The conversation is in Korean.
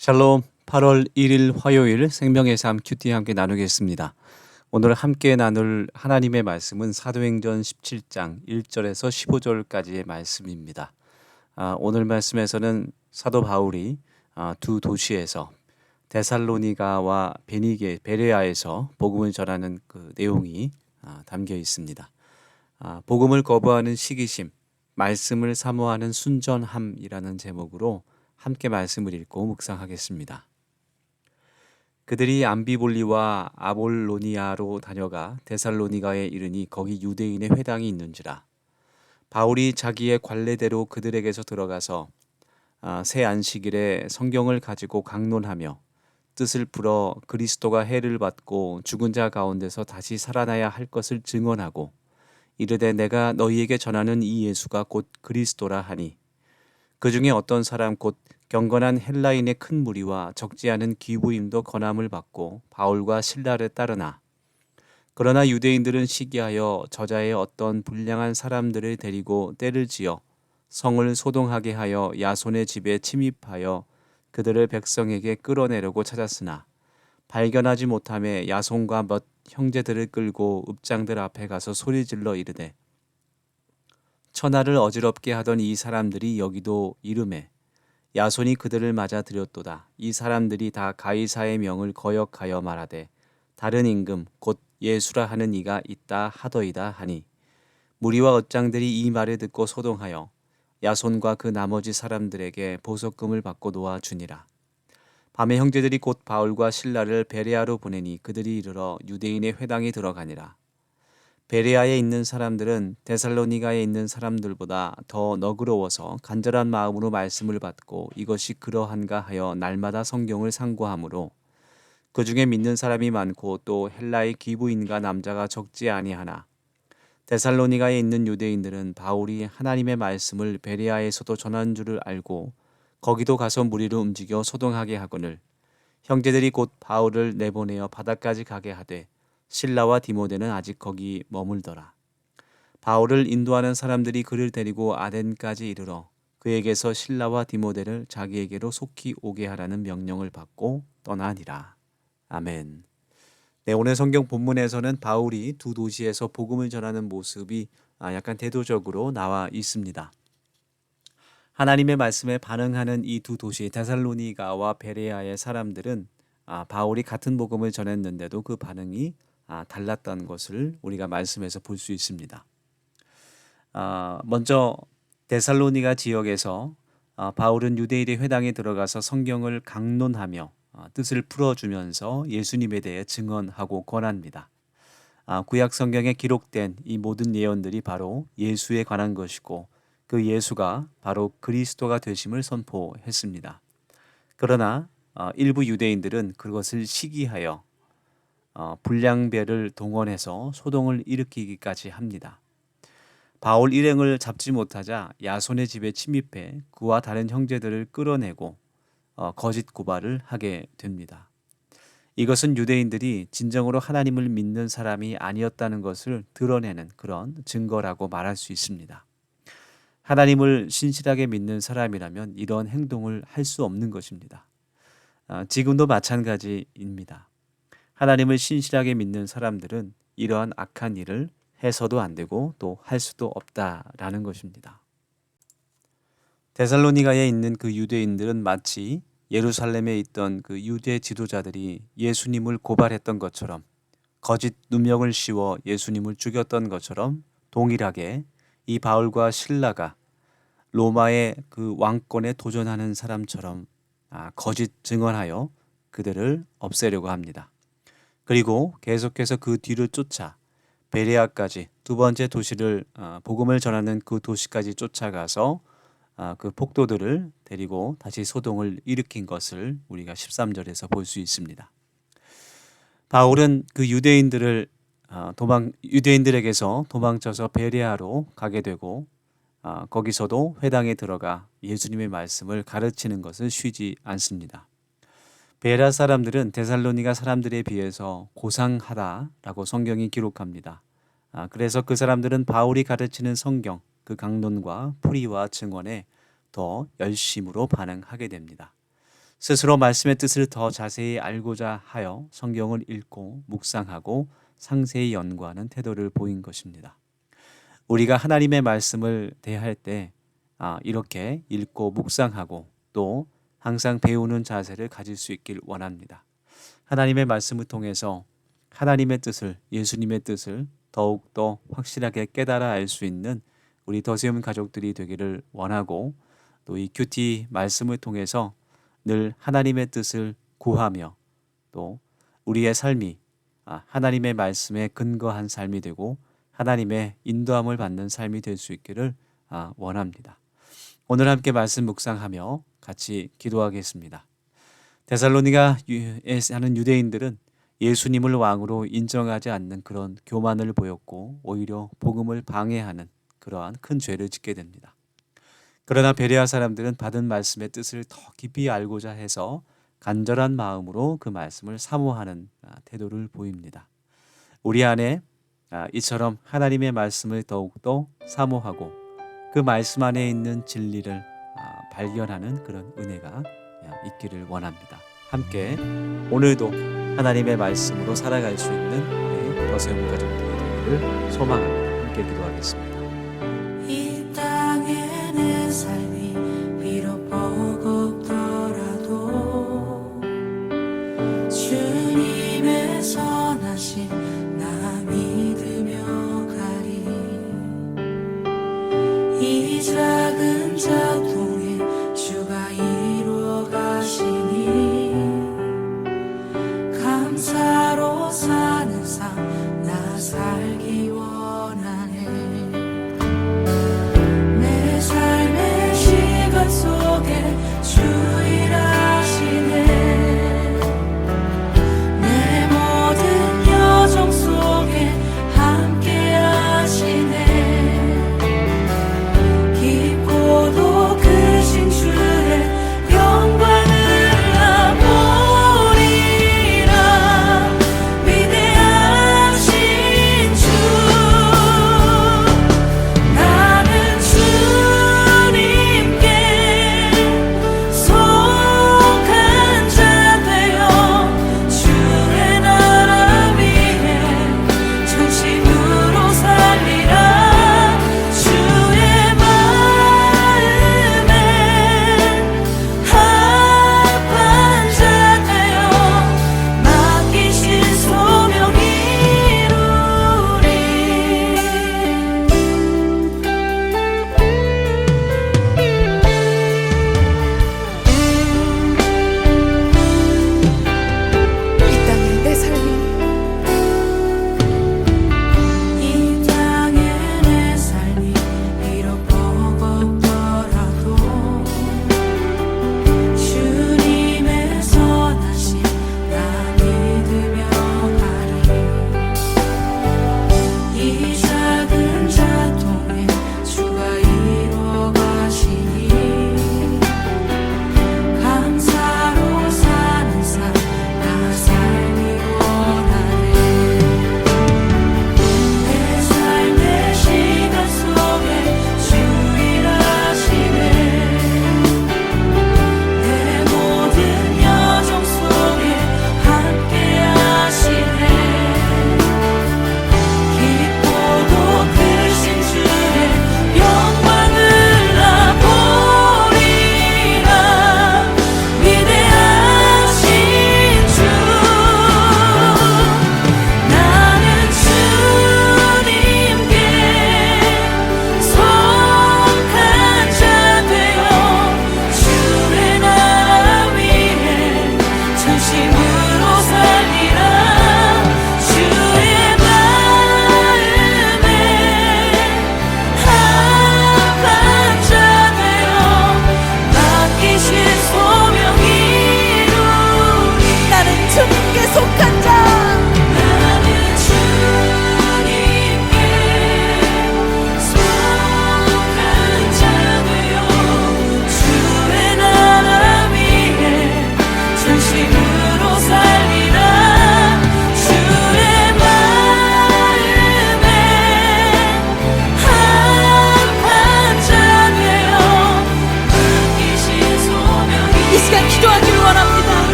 샬롬. 8월 1일 화요일 생명의 삶 큐티 함께 나누겠습니다. 오늘 함께 나눌 하나님의 말씀은 사도행전 17장 1절에서 15절까지의 말씀입니다. 오늘 말씀에서는 사도 바울이 두 도시에서 데살로니가와 베레아에서 복음을 전하는 그 내용이 담겨 있습니다. 복음을 거부하는 시기심, 말씀을 사모하는 순전함이라는 제목으로 함께 말씀을 읽고 묵상하겠습니다. 그들이 암비볼리와 아볼로니아로 다녀가 데살로니가에 이르니 거기 유대인의 회당이 있는지라. 바울이 자기의 관례대로 그들에게서 들어가서 새 안식일에 성경을 가지고 강론하며 뜻을 풀어 그리스도가 해를 받고 죽은 자 가운데서 다시 살아나야 할 것을 증언하고 이르되 내가 너희에게 전하는 이 예수가 곧 그리스도라 하니 그 중에 어떤 사람 곧 경건한 헬라인의 큰 무리와 적지 않은 귀부인도 권함을 받고 바울과 실라를 따르나 그러나 유대인들은 시기하여 저자의 어떤 불량한 사람들을 데리고 떼를 지어 성을 소동하게 하여 야손의 집에 침입하여 그들을 백성에게 끌어내려고 찾았으나 발견하지 못하매 야손과 몇 형제들을 끌고 읍장들 앞에 가서 소리질러 이르되 천하를 어지럽게 하던 이 사람들이 여기도 이름에 야손이 그들을 맞아 들였도다. 이 사람들이 다 가이사의 명을 거역하여 말하되 다른 임금 곧 예수라 하는 이가 있다 하더이다 하니 무리와 엇장들이 이 말을 듣고 소동하여 야손과 그 나머지 사람들에게 보석금을 받고 놓아 주니라. 밤에 형제들이 곧 바울과 실라를 베레아로 보내니 그들이 이르러 유대인의 회당에 들어가니라. 베레아에 있는 사람들은 데살로니가에 있는 사람들보다 더 너그러워서 간절한 마음으로 말씀을 받고 이것이 그러한가 하여 날마다 성경을 상고하므로 그 중에 믿는 사람이 많고 또 헬라의 귀부인과 남자가 적지 아니하나 데살로니가에 있는 유대인들은 바울이 하나님의 말씀을 베레아에서도 전한 줄을 알고 거기도 가서 무리를 움직여 소동하게 하거늘 형제들이 곧 바울을 내보내어 바다까지 가게 하되 실라와 디모데는 아직 거기 머물더라. 바울을 인도하는 사람들이 그를 데리고 아덴까지 이르러 그에게서 실라와 디모데를 자기에게로 속히 오게 하라는 명령을 받고 떠나니라. 아멘. 네, 오늘 성경 본문에서는 바울이 두 도시에서 복음을 전하는 모습이 약간 대조적으로 나와 있습니다. 하나님의 말씀에 반응하는 이 두 도시 데살로니가와 베레아의 사람들은 바울이 같은 복음을 전했는데도 그 반응이 달랐던 것을 우리가 말씀에서 볼 수 있습니다. 먼저 데살로니가 지역에서 바울은 유대인의 회당에 들어가서 성경을 강론하며 뜻을 풀어주면서 예수님에 대해 증언하고 권합니다. 구약 성경에 기록된 이 모든 예언들이 바로 예수에 관한 것이고 그 예수가 바로 그리스도가 되심을 선포했습니다. 그러나 일부 유대인들은 그것을 시기하여 불량배를 동원해서 소동을 일으키기까지 합니다. 바울 일행을 잡지 못하자 야손의 집에 침입해 그와 다른 형제들을 끌어내고 거짓 고발을 하게 됩니다. 이것은 유대인들이 진정으로 하나님을 믿는 사람이 아니었다는 것을 드러내는 그런 증거라고 말할 수 있습니다. 하나님을 신실하게 믿는 사람이라면 이런 행동을 할 수 없는 것입니다. 지금도 마찬가지입니다. 하나님을 신실하게 믿는 사람들은 이러한 악한 일을 해서도 안 되고 또 할 수도 없다라는 것입니다. 데살로니가에 있는 그 유대인들은 마치 예루살렘에 있던 그 유대 지도자들이 예수님을 고발했던 것처럼 거짓 누명을 씌워 예수님을 죽였던 것처럼 동일하게 이 바울과 실라가 로마의 그 왕권에 도전하는 사람처럼 거짓 증언하여 그들을 없애려고 합니다. 그리고 계속해서 그 뒤를 쫓아 베레아까지 두 번째 도시를 복음을 전하는 그 도시까지 쫓아가서 그 폭도들을 데리고 다시 소동을 일으킨 것을 우리가 13절에서 볼 수 있습니다. 바울은 그 유대인들에게서 도망쳐서 베레아로 가게 되고 거기서도 회당에 들어가 예수님의 말씀을 가르치는 것을 쉬지 않습니다. 베레아 사람들은 데살로니가 사람들에 비해서 고상하다라고 성경이 기록합니다. 그래서 그 사람들은 바울이 가르치는 성경, 그 강론과 풀이와 증언에 더 열심으로 반응하게 됩니다. 스스로 말씀의 뜻을 더 자세히 알고자 하여 성경을 읽고 묵상하고 상세히 연구하는 태도를 보인 것입니다. 우리가 하나님의 말씀을 대할 때 이렇게 읽고 묵상하고 또 항상 배우는 자세를 가질 수 있길 원합니다. 하나님의 말씀을 통해서 하나님의 뜻을, 예수님의 뜻을 더욱더 확실하게 깨달아 알 수 있는 우리 더세움 가족들이 되기를 원하고, 또 이 큐티 말씀을 통해서 늘 하나님의 뜻을 구하며 또 우리의 삶이 하나님의 말씀에 근거한 삶이 되고 하나님의 인도함을 받는 삶이 될 수 있기를 원합니다. 오늘 함께 말씀 묵상하며 같이 기도하겠습니다. 데살로니가에 사는 유대인들은 예수님을 왕으로 인정하지 않는 그런 교만을 보였고 오히려 복음을 방해하는 그러한 큰 죄를 짓게 됩니다. 그러나 베레아 사람들은 받은 말씀의 뜻을 더 깊이 알고자 해서 간절한 마음으로 그 말씀을 사모하는 태도를 보입니다. 우리 안에 이처럼 하나님의 말씀을 더욱더 사모하고 그 말씀 안에 있는 진리를 발견하는 그런 은혜가 있기를 원합니다. 함께 오늘도 하나님의 말씀으로 살아갈 수 있는 우리 더세움 가족들이 되기를 소망합니다. 함께 기도하겠습니다. 이 땅에 내 삶이 비록 버겁더라도 주님의 선하심 나 믿으며 가리. 이 작은 자통에 주가 이루어 가시니 감사로 사는 삶 나 살기